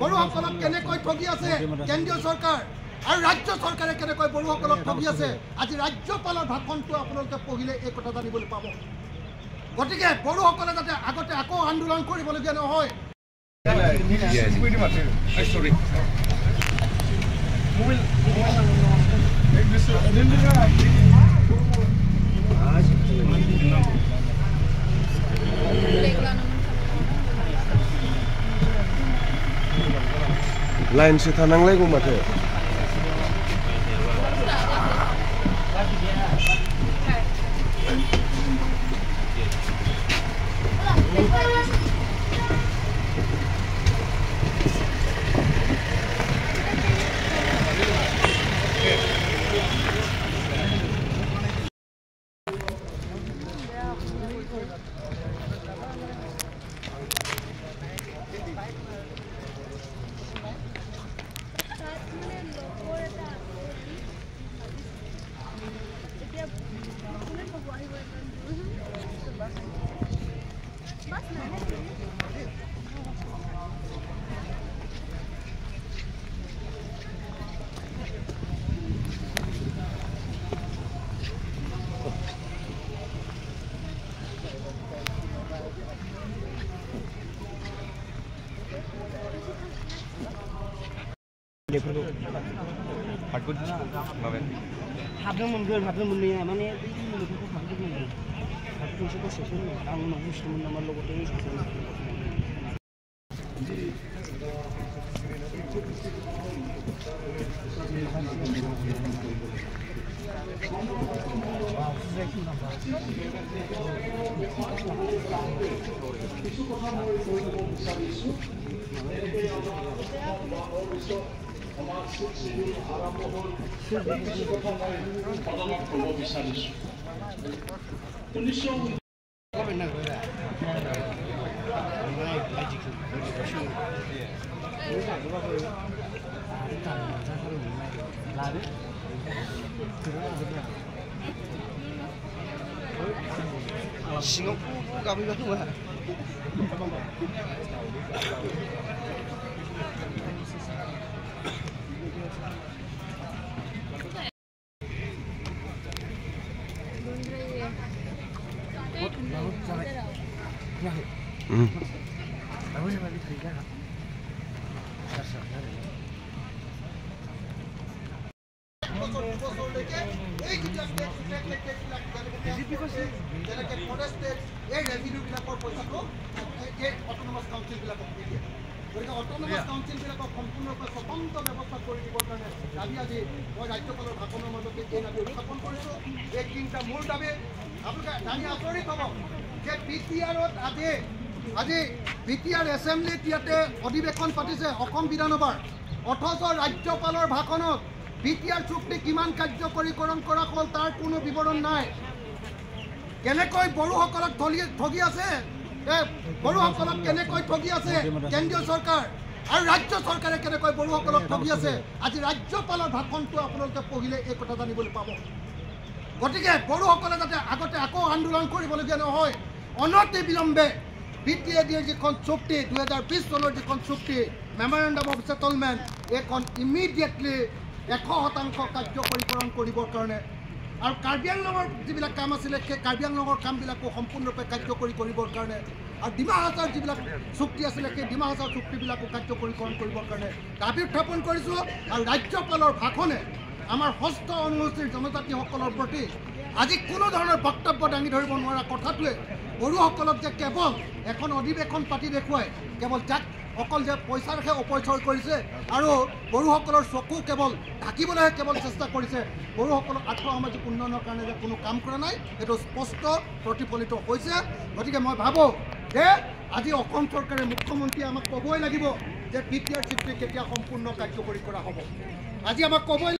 বড়োসকলক কেনেকৈ ঠগি আছে কেন্দ্ৰীয় চৰকাৰ আৰু ৰাজ্য চৰকাৰে কেনেকৈ বড়োসকলক ঠগি আছে আজি ৰাজ্যপালৰ ভাষণটো আপোনালোকে পঢ়িলে এই কথা জানিবলৈ পাব। গতিকে বড়োসকলে যাতে আগতে আকৌ আন্দোলন কৰিবলগীয়া নহয়। लाइन से थानांलायगौ माथो हाबनो मोनैया माने हाबनो दसेसो आं उनाव बुजिदोंमोन नामा लगते सिङाव गाबैबा खोमा সম্পূৰ্ণৰূপে স্বতন্ত্ৰ ব্যৱস্থা কৰি দিবৰ কাৰণে দাবী আজি মই ৰাজ্যপালৰ ভাষণৰ মাজতে এই দাবী উত্থাপন কৰিছোঁ। এই তিনিটা মূল দাবী আপোনালোকে জানি আচৰিত হ'ব যে BTRত আজি BTR এছেম্বলিত ইয়াতে অধিৱেশন পাতিছে অসম বিধানসভাৰ, অথচ ৰাজ্যপালৰ ভাষণত BTR চুক্তি কিমান কাৰ্যকৰীকৰণ কৰা হ'ল তাৰ কোনো বিৱৰণ নাই। কেনেকৈ বড়োসকলক ঠগি আছে বড়োসকলক কেনেকৈ ঠগি আছে কেন্দ্ৰীয় চৰকাৰ আৰু ৰাজ্য চৰকাৰে কেনেকৈ বড়োসকলক ঠগি আছে আজি ৰাজ্যপালৰ ভাষণটো আপোনালোকে পঢ়িলে এই কথা জানিবলৈ পাব। গতিকে বড়োসকলে যাতে আগতে আকৌ আন্দোলন কৰিবলগীয়া নহয়, অনতি বিলম্বে BTADৰ যিখন চুক্তি 2020 চনৰ যিখন চুক্তি মেমৰেণ্ডাম অফ ছেটলমেণ্ট এইখন ইমিডিয়েটলি 100% কাৰ্যকৰীকৰণ কৰিবৰ কাৰণে আৰু কাৰ্বি আংলঙৰ যিবিলাক কাম আছিলে সেই কাৰ্বি আংলঙৰ কামবিলাকো সম্পূৰ্ণৰূপে কাৰ্যকৰী কৰিবৰ কাৰণে আৰু ডিমা হাছাওৰ যিবিলাক চুক্তি আছিলে সেই ডিমা হাছাওৰ চুক্তিবিলাকো কাৰ্যকৰীকৰণ কৰিবৰ কাৰণে দাবী উত্থাপন কৰিছোঁ। আৰু ৰাজ্যপালৰ ভাষণে আমাৰ ষষ্ঠ অনুসূচীৰ জনজাতিসকলৰ প্ৰতি আজি কোনো ধৰণৰ বক্তব্য দাঙি ধৰিব নোৱাৰা কথাটোৱে বড়োসকলক যে কেৱল এখন অধিৱেশন পাতি দেখুৱাই কেৱল যাক অকল যে পইচাৰহে অপচয় কৰিছে আৰু বড়োসকলৰ চকু কেৱল ঢাকিবলৈহে কেৱল চেষ্টা কৰিছে, বড়োসকলক আৰ্থসামাজিক উন্নয়নৰ কাৰণে যে কোনো কাম কৰা নাই এইটো স্পষ্ট প্ৰতিফলিত হৈছে। গতিকে মই ভাবোঁ যে আজি অসম চৰকাৰে মুখ্যমন্ত্ৰীয়ে আমাক ক'বই লাগিব যে BTR চুক্তি কেতিয়া সম্পূৰ্ণ কাৰ্যকৰী কৰা হ'ব। আজি আমাক ক'বই